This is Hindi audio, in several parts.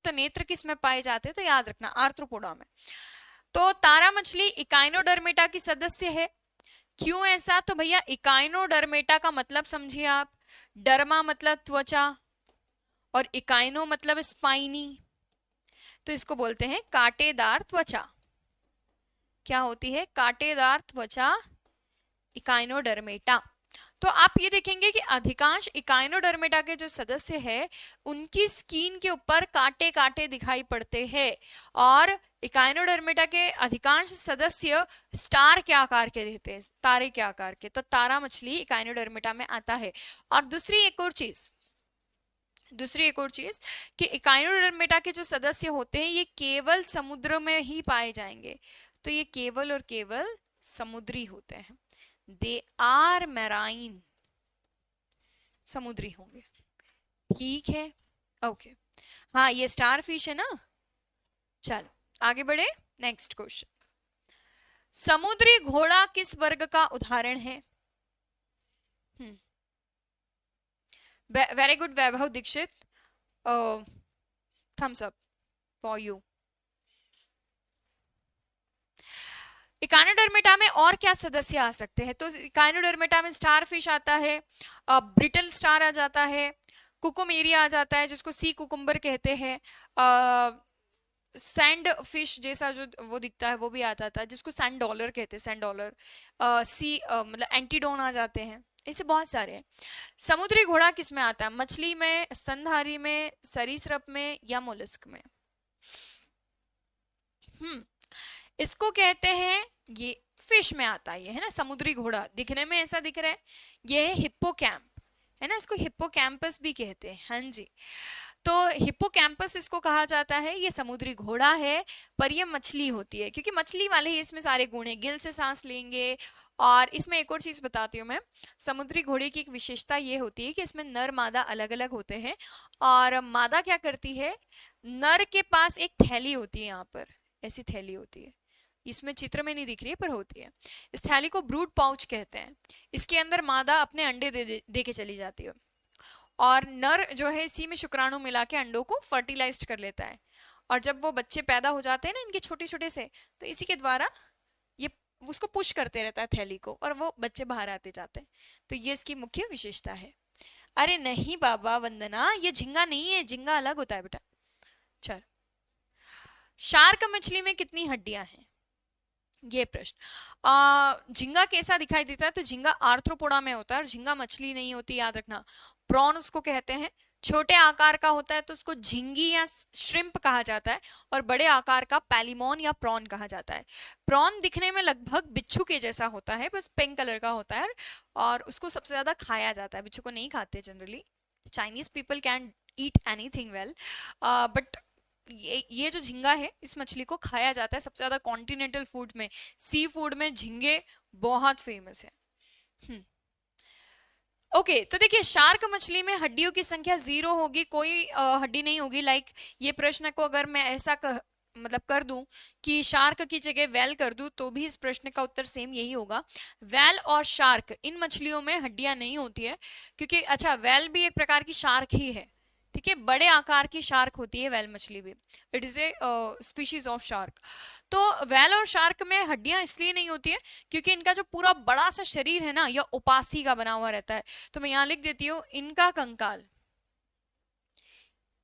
संयुक्त नेत्र किस में पाए जाते हैं, तो याद रखना आर्थ्रोपोडा में। तो तारा मछली इकाइनोडर्मेटा की सदस्य है। क्यों ऐसा, तो भैया इकाइनोडर्मेटा का मतलब समझिए आप, डर्मा मतलब त्वचा और इकाइनो मतलब स्पाइनी, तो इसको बोलते हैं कांटेदार त्वचा। क्या होती है, कांटेदार त्वचा, इकाइनोडर्मेटा। तो आप ये देखेंगे कि अधिकांश इकाइनोडर्मेटा के जो सदस्य हैं उनकी स्किन के ऊपर कांटे कांटे दिखाई पड़ते हैं, और इकाइनोडर्मेटा के अधिकांश सदस्य स्टार के आकार के रहते हैं, तारे के आकार के। तो तारा मछली इकाइनोडर्मेटा में आता है। और दूसरी एक और चीज कि इकाइनोडर्मेटा के जो सदस्य होते हैं ये केवल समुद्र में ही पाए जाएंगे, तो ये केवल और केवल समुद्री होते हैं। दे आर मैराइन, समुद्री होंगे। ठीक है, ओके। हाँ, ये स्टार फिश है ना। चलो आगे बढ़े, नेक्स्ट क्वेश्चन। समुद्री घोड़ा किस वर्ग का उदाहरण है? Very good Vaibhav Dikshit, thumbs up for you. Echinodermata में और क्या सदस्य आ सकते हैं? तो इकाइनोडर्मेटा में स्टार फिश आता है, ब्रिटल स्टार आ जाता है, कुकुमेरिया आ जाता है जिसको सी कुकुम्बर कहते हैं, सैंड फिश जैसा जो वो दिखता है वो भी आ जाता है जिसको सैंड डॉलर कहते हैं, सैंड डॉलर, सी मतलब एंटीडोन आ जाते हैं, ऐसे बहुत सारे हैं। समुद्री घोड़ा किस में आता है? मछली में, स्तनधारी में, सरीसृप में या मोलस्क में? इसको कहते हैं, ये फिश में आता है, है ना। समुद्री घोड़ा दिखने में ऐसा दिख रहा है, ये है हिप्पोकैम्प, है ना, इसको हिप्पोकैम्पस भी कहते हैं। हाँ जी, तो हिप्पोकैम्पस इसको कहा जाता है। ये समुद्री घोड़ा है पर ये मछली होती है, क्योंकि मछली वाले ही इसमें सारे गुण हैं, गिल से सांस लेंगे। और इसमें एक और चीज बताती हूँ मैं, समुद्री घोड़े की एक विशेषता ये होती है कि इसमें नर मादा अलग अलग होते हैं, और मादा क्या करती है, नर के पास एक थैली होती है, यहाँ पर ऐसी थैली होती है, इसमें चित्र में नहीं दिख रही है पर होती है। इस थैली को ब्रूड पाउच कहते हैं। इसके अंदर मादा अपने अंडे दे के चली जाती है, और नर जो है इसी में शुक्राणु मिला के अंडों को फर्टिलाइज कर लेता है, और जब वो बच्चे पैदा हो जाते हैं ना इनके छोटे छोटे से, तो इसी के द्वारा ये उसको पुश करते रहता है थैली को, और वो बच्चे बाहर आते जाते हैं। तो ये इसकी मुख्य विशेषता है। अरे नहीं बाबा वंदना, ये झींगा नहीं है, झींगा अलग होता है बेटा। चल, शार्क मछली में कितनी हड्डियां हैं? ये प्रश्न। झींगा कैसा दिखाई देता है? तो झींगा आर्थ्रोपोडा में होता है, और झींगा मछली नहीं होती, याद रखना। प्रॉन उसको कहते हैं, छोटे आकार का होता है तो उसको झींगी या श्रिम्प कहा जाता है, और बड़े आकार का पैलिमोन या प्रॉन कहा जाता है। प्रॉन दिखने में लगभग बिच्छू के जैसा होता है, बस पिंक कलर का होता है, और उसको सबसे ज्यादा खाया जाता है। बिच्छू को नहीं खाते generally, Chinese people can eat anything well, but ये जो झींगा है इस मछली को खाया जाता है सबसे ज्यादा कॉन्टिनेंटल फूड में, सी फूड में झींगे बहुत फेमस है। ओके, तो देखिए शार्क मछली में हड्डियों की संख्या 0 होगी, कोई हड्डी नहीं होगी। लाइक ये प्रश्न को अगर मैं ऐसा मतलब कर दूं कि शार्क की जगह वेल कर दूं, तो भी इस प्रश्न का उत्तर सेम यही होगा। वेल और शार्क इन मछलियों में हड्डियां नहीं होती है, क्योंकि अच्छा वेल भी एक प्रकार की शार्क ही है, ठीक है, बड़े आकार की शार्क होती है वेल मछली भी, it is a species of shark. तो वेल और शार्क में हड्डियां इसलिए नहीं होती है क्योंकि इनका जो पूरा बड़ा सा शरीर है ना, यह उपास्थि का बना हुआ रहता है। तो मैं यहाँ लिख देती हूँ, इनका कंकाल,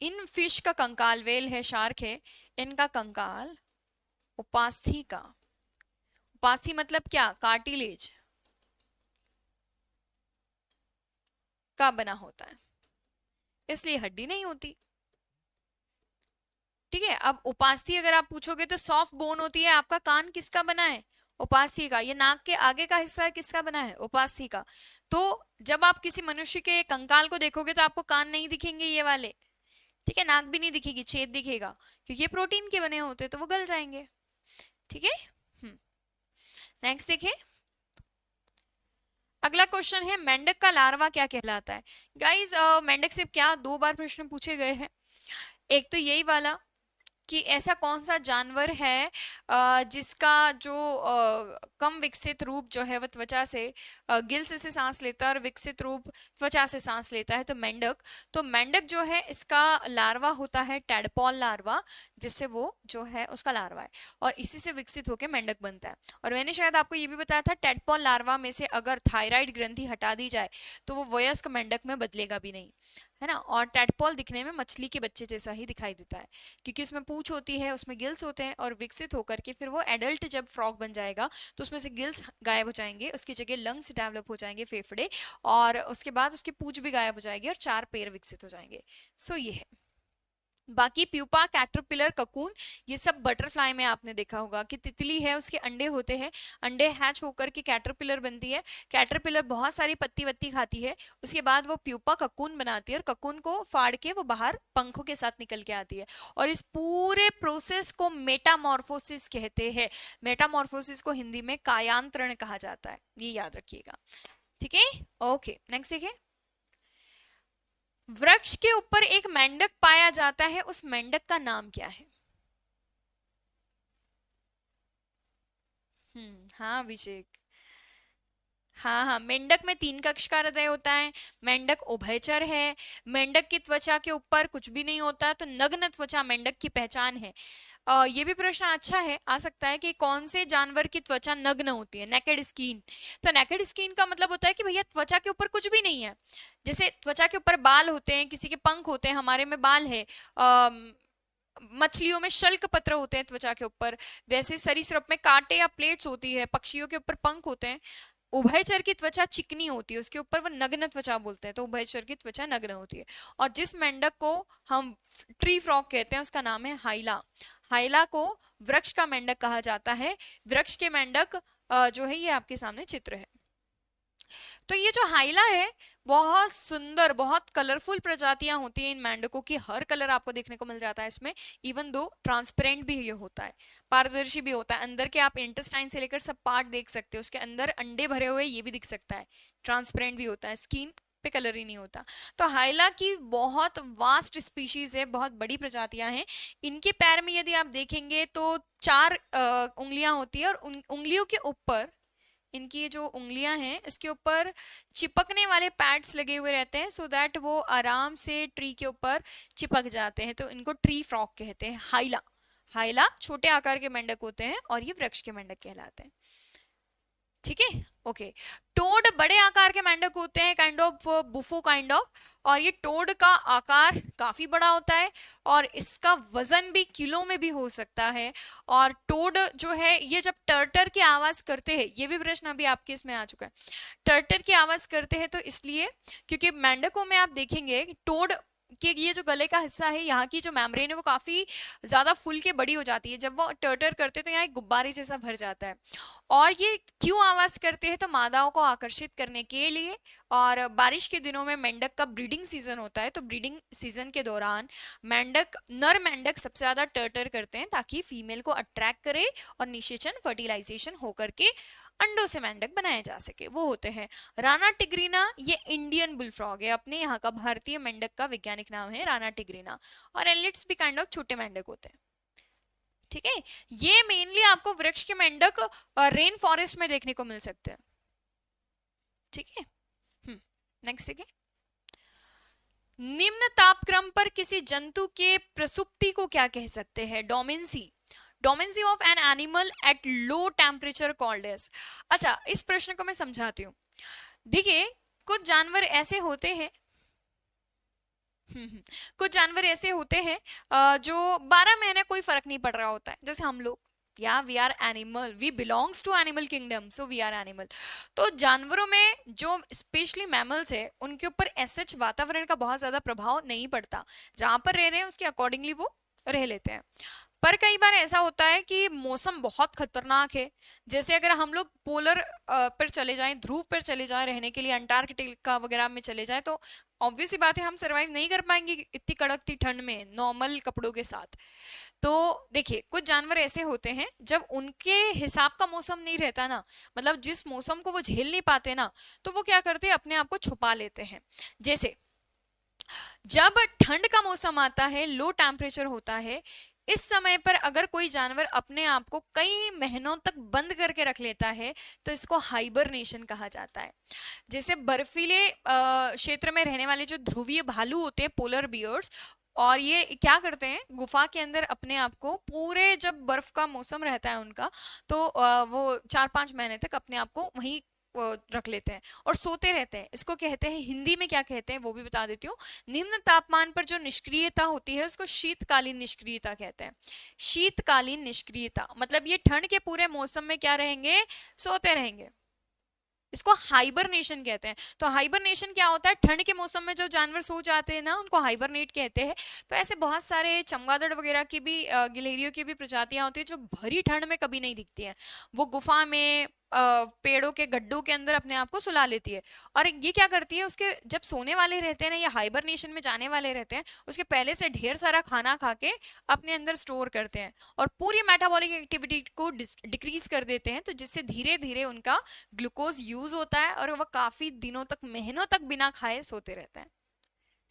इन फिश का कंकाल, वेल है शार्क है, इनका कंकाल उपास्थि का, उपास्थि मतलब क्या, कार्टिलेज का बना होता है, इसलिए हड्डी नहीं होती। ठीक है, अब उपास्थि अगर आप पूछोगे तो सॉफ्ट बोन होती है। आपका कान किसका बना है? उपास्थि का। ये नाक के आगे का हिस्सा है, किसका बना है? उपास्थि का। तो जब आप किसी मनुष्य के कंकाल को देखोगे तो आपको कान नहीं दिखेंगे ये वाले, ठीक है, नाक भी नहीं दिखेगी, छेद दिखेगा, क्योंकि ये प्रोटीन के बने होते हैं तो वो गल जाएंगे। ठीक है, नेक्स्ट देखिए, अगला क्वेश्चन है, मेंढक का लार्वा क्या कहलाता है? गाइस मेंढक से क्या 2 बार प्रश्न पूछे गए हैं, एक तो यही वाला कि ऐसा कौन सा जानवर है जिसका जो कम विकसित रूप जो है वह त्वचा से गिल्स से सांस लेता है और विकसित रूप त्वचा से सांस लेता है, तो मेंढक। तो मेंढक जो है इसका लार्वा होता है टैडपॉल लार्वा, जिससे वो जो है उसका लार्वा है और इसी से विकसित होकर मेंढक बनता है। और मैंने शायद आपको ये भी बताया था टैडपॉल लार्वा में से अगर थायराइड ग्रंथि हटा दी जाए तो वो वयस्क मेंढक में बदलेगा भी नहीं, है ना। और टैडपॉल दिखने में मछली के बच्चे जैसा ही दिखाई देता है क्योंकि उसमें पूंछ होती है, उसमें गिल्स होते हैं और विकसित होकर के फिर वो एडल्ट जब फ्रॉग बन जाएगा तो उसमें से गिल्स गायब हो जाएंगे, उसकी जगह लंग्स डेवलप हो जाएंगे, फेफड़े, और उसके बाद उसकी पूंछ भी गायब हो जाएगी और 4 पैर विकसित हो जाएंगे। सो ये है। बाकी प्यूपा, कैटरपिलर, ककून, ये सब बटरफ्लाई में आपने देखा होगा कि तितली है उसके अंडे होते हैं, अंडे हैच होकर के कैटरपिलर बनती है, कैटरपिलर बहुत सारी पत्ती वत्ती खाती है, उसके बाद वो प्यूपा ककून बनाती है और ककून को फाड़ के वो बाहर पंखों के साथ निकल के आती है और इस पूरे प्रोसेस को मेटामॉर्फोसिस कहते हैं। मेटामॉर्फोसिस को हिंदी में कायांतरण कहा जाता है, ये याद रखिएगा, ठीक है। ओके, नेक्स्ट देखिए। वृक्ष के ऊपर एक मेंढक पाया जाता है, उस मेंढक का नाम क्या है? हाँ अभिषेक, हाँ हाँ, मेंढक में 3 कक्ष का हृदय होता है, मेंढक उभयचर है, मेंढक की त्वचा के ऊपर कुछ भी नहीं होता, तो नग्न त्वचा मेंढक की पहचान है। ये भी प्रश्न अच्छा है, आ सकता है कि कौन से जानवर की त्वचा नग्न होती है, नेकेड स्किन। तो नेकेड स्किन का मतलब होता है कि भैया त्वचा के ऊपर कुछ भी नहीं है। जैसे त्वचा के ऊपर बाल होते हैं, किसी के पंख होते हैं, हमारे में बाल है, मछलियों में शल्क पत्र होते हैं त्वचा के ऊपर, वैसे सरीसृप में कांटे या प्लेट्स होती है, पक्षियों के ऊपर पंख होते हैं। उभयचर की त्वचा चिकनी होती है, उसके ऊपर वो नग्न त्वचा बोलते हैं, तो उभयचर की त्वचा नग्न होती है। और जिस मेंढक को हम ट्री फ्रॉग कहते हैं उसका नाम है हाइला। हाइला को वृक्ष का मेंढक कहा जाता है। वृक्ष के मेंढक जो है ये आपके सामने चित्र है। तो ये जो हाइला है बहुत सुंदर, बहुत कलरफुल प्रजातियां होती हैं इन मेंढकों की, हर कलर आपको देखने को मिल जाता है इसमें, इवन दो ट्रांसपेरेंट भी ये होता है, पारदर्शी भी होता है। अंदर के आप इंटेस्टाइन से लेकर सब पार्ट देख सकते हो, उसके अंदर अंडे भरे हुए ये भी दिख सकता है, ट्रांसपेरेंट भी होता है, स्किन पे कलर ही नहीं होता। तो हाइला की बहुत वास्ट स्पीशीज है, बहुत बड़ी प्रजातियां हैं। इनके पैर में यदि आप देखेंगे तो 4 उंगलियां होती है और उन उंगलियों के ऊपर, इनकी जो उंगलियां हैं इसके ऊपर चिपकने वाले पैड्स लगे हुए रहते हैं, सो दैट वो आराम से ट्री के ऊपर चिपक जाते हैं, तो इनको ट्री फ्रॉग कहते हैं। हाइला, हाइला छोटे आकार के मेंढक होते हैं और ये वृक्ष के मेंढक कहलाते हैं, ठीक है। ओके, टोड बड़े आकार के मेंढक होते हैं, kind of bufo kind of, और ये टोड का आकार काफी बड़ा होता है और इसका वजन भी किलो में भी हो सकता है। और टोड जो है ये जब टर्टर की आवाज करते हैं, ये भी प्रश्न अभी आपके इसमें आ चुका है, टर्टर की आवाज करते हैं तो इसलिए क्योंकि मेंढकों में आप देखेंगे टोड कि ये जो गले का हिस्सा है, यहाँ की जो मेम्ब्रेन है वो काफी ज्यादा फुल के बड़ी हो जाती है, जब वो टर्टर करते हैं तो यहाँ एक गुब्बारे जैसा भर जाता है। और ये क्यों आवाज करते हैं? तो मादाओं को आकर्षित करने के लिए, और बारिश के दिनों में मेंढक का ब्रीडिंग सीजन होता है, तो ब्रीडिंग सीजन के दौरान मेंढक, नर मेंढक सबसे ज्यादा टर्टर करते हैं ताकि फीमेल को अट्रैक्ट करे और निषेचन, फर्टिलाइजेशन होकर के अंडों से मेंढक बनाए जा सके, वो होते हैं। राना टिग्रीना ये इंडियन बुलफ्रॉग है, अपने यहाँ का भारतीय मेंढक का वैज्ञानिक नाम है राना टिग्रीना। और एलिट्स भी काइंड ऑफ छोटे मेंढक होते हैं, ठीक है। ये मेनली आपको वृक्ष के मेंढक रेन फॉरेस्ट में देखने को मिल सकते हैं, ठीक है। नेक्स्ट देखिए। निम्न तापक्रम पर किसी जंतु के प्रसुप्ति को क्या कह सकते हैं? Dormancy, dormancy of an animal at low temperature called as. अच्छा, इस प्रश्न को मैं समझाती हूँ। देखिए, कुछ जानवर ऐसे होते हैं कुछ जानवर ऐसे होते हैं जो 12 महीने कोई फर्क नहीं पड़ रहा होता है, जैसे हम लोग, या we are animal, we belongs to animal kingdom, so we are animal. तो जानवरों में जो स्पेशली मैमल्स है उनके ऊपर सच वातावरण का बहुत ज्यादा प्रभाव नहीं पड़ता, जहां पर रह रहे हैं उसके अकॉर्डिंगली वो रह लेते हैं। पर कई बार ऐसा होता है कि मौसम बहुत खतरनाक है, जैसे अगर हम लोग पोलर पर चले जाएं, ध्रुव पर चले जाएं रहने के लिए, अंटार्कटिका वगैरह में चले जाएं, तो ऑब्वियस सी बात है हम सरवाइव नहीं कर पाएंगे इतनी कड़कती ठंड में नॉर्मल कपड़ों के साथ। तो देखिए, कुछ जानवर ऐसे होते हैं जब उनके हिसाब का मौसम नहीं रहता ना, मतलब जिस मौसम को वो झेल नहीं पाते ना, तो वो क्या करते हैं, अपने आप को छुपा लेते हैं। जैसे जब ठंड का मौसम आता है, लो टेम्परेचर होता है, इस समय पर अगर कोई जानवर अपने आप को कई महीनों तक बंद करके रख लेता है तो इसको हाइबरनेशन कहा जाता है। जैसे बर्फीले क्षेत्र में रहने वाले जो ध्रुवीय भालू होते हैं, पोलर बियर्स, और ये क्या करते हैं, गुफा के अंदर अपने आप को पूरे, जब बर्फ का मौसम रहता है उनका, तो वो 4-5 महीने तक अपने आप को वहीं रख लेते हैं और सोते रहते हैं। इसको कहते हैं, हिंदी में क्या कहते हैं वो भी बता देती हूँ। निम्न तापमान पर जो निष्क्रियता होती है उसको शीतकालीन निष्क्रियता कहते हैं। शीतकालीन निष्क्रियता मतलब ये ठंड के पूरे मौसम में क्या रहेंगे, सोते रहेंगे। इसको हाइबरनेशन कहते हैं। तो हाइबरनेशन क्या होता है, ठंड के मौसम में जो जानवर सो जाते हैं ना उनको हाइबरनेट कहते हैं। तो ऐसे बहुत सारे चमगादड़ वगैरह की भी, गिलहरियों की भी प्रजातियां होती है जो भरी ठंड में कभी नहीं दिखती हैं। वो गुफा में, पेड़ों के गड्ढों के अंदर अपने आप को सुला लेती है। और ये क्या करती है, उसके जब सोने वाले रहते हैं ना, या हाइबरनेशन में जाने वाले रहते हैं, उसके पहले से ढेर सारा खाना खा के अपने अंदर स्टोर करते हैं और पूरी मेटाबॉलिक एक्टिविटी को डिक्रीज कर देते हैं। तो जिससे धीरे धीरे उनका ग्लूकोज यूज होता है और वह काफी दिनों तक, महीनों तक बिना खाए सोते रहते हैं।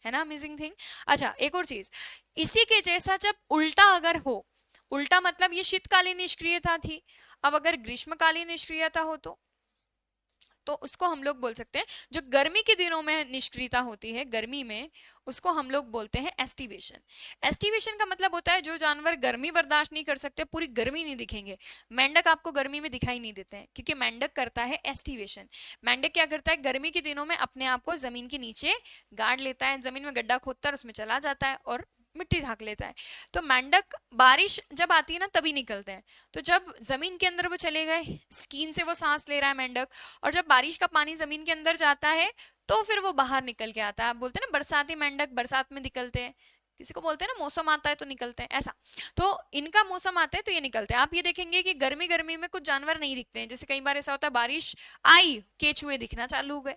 है ना अमेजिंग थिंग। अच्छा, एक और चीज, इसी के जैसा जब उल्टा अगर हो, उल्टा मतलब ये शीतकालीन निष्क्रियता थी, अब अगर ग्रीष्मकालीन निष्क्रियता हो तो उसको हम लोग बोल सकते हैं, जो गर्मी के दिनों में निष्क्रियता होती है गर्मी में, उसको हम लोग बोलते हैं एस्टिवेशन। एस्टिवेशन का मतलब होता है जो जानवर गर्मी बर्दाश्त नहीं कर सकते, पूरी गर्मी नहीं दिखेंगे। मेंढक आपको गर्मी में दिखाई नहीं देते हैं क्योंकि मेंढक करता है एस्टिवेशन। मेंढक क्या करता है, गर्मी के दिनों में अपने आप को जमीन के नीचे गाड़ लेता है, जमीन में गड्ढा खोदता है, उसमें चला जाता है और मिट्टी ढाक लेता है। तो मेंढक बारिश जब आती है ना तभी निकलते हैं। तो जब जमीन के अंदर वो चले गए, स्किन से वो सांस ले रहा है मेंढक, और जब बारिश का पानी जमीन के अंदर जाता है तो फिर वो बाहर निकल के आता है। आप बोलते हैं ना बरसाती मेंढक बरसात में निकलते हैं, किसी को बोलते हैं ना मौसम आता है तो निकलते हैं, ऐसा। तो इनका मौसम आता है तो ये निकलते हैं। आप ये देखेंगे कि गर्मी गर्मी में कुछ जानवर नहीं दिखते हैं। जैसे कई बार ऐसा होता है, बारिश आई, केचुए दिखना चालू हो गए,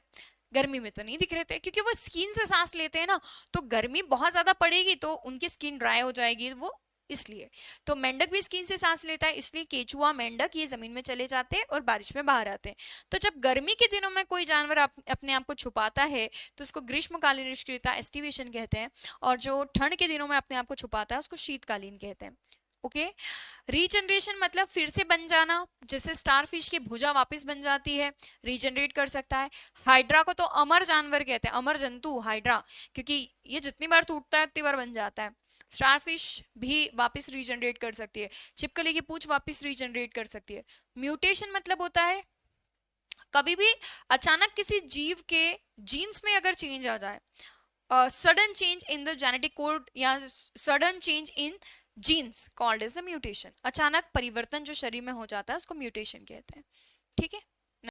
गर्मी में तो नहीं दिख रहे थे क्योंकि वो स्किन से सांस लेते हैं ना, तो गर्मी बहुत ज्यादा पड़ेगी तो उनकी स्किन ड्राई हो जाएगी, वो इसलिए। तो मेंढक भी स्किन से सांस लेता है, इसलिए केचुआ मेंढक ये जमीन में चले जाते हैं और बारिश में बाहर आते हैं। तो जब गर्मी के दिनों में कोई जानवर अपने आप को छुपाता है तो उसको ग्रीष्मकालीन निष्क्रियता एस्टिवेशन कहते हैं, और जो ठंड के दिनों में अपने आप को छुपाता है उसको शीतकालीन कहते हैं। ओके। रीजनरेशन मतलब फिर से बन जाना, जैसे स्टारफिश की भुजा वापस बन जाती है, रीजनरेट कर सकता है। हाइड्रा को तो अमर जानवर कहते हैं, अमर जंतु हाइड्रा, क्योंकि ये जितनी बार टूटता है उतनी बार बन जाता है। स्टारफिश भी वापस रीजनरेट कर सकती है, छिपकली की पूंछ वापस रीजनरेट कर सकती है। म्यूटेशन मतलब होता है कभी भी अचानक किसी जीव के जीन्स में अगर चेंज आ जाए, sudden change in the genetic code या sudden change in genes called as the mutation. अचानक परिवर्तन जो शरीर में हो जाता है उसको म्यूटेशन कहते हैं। ठीक है।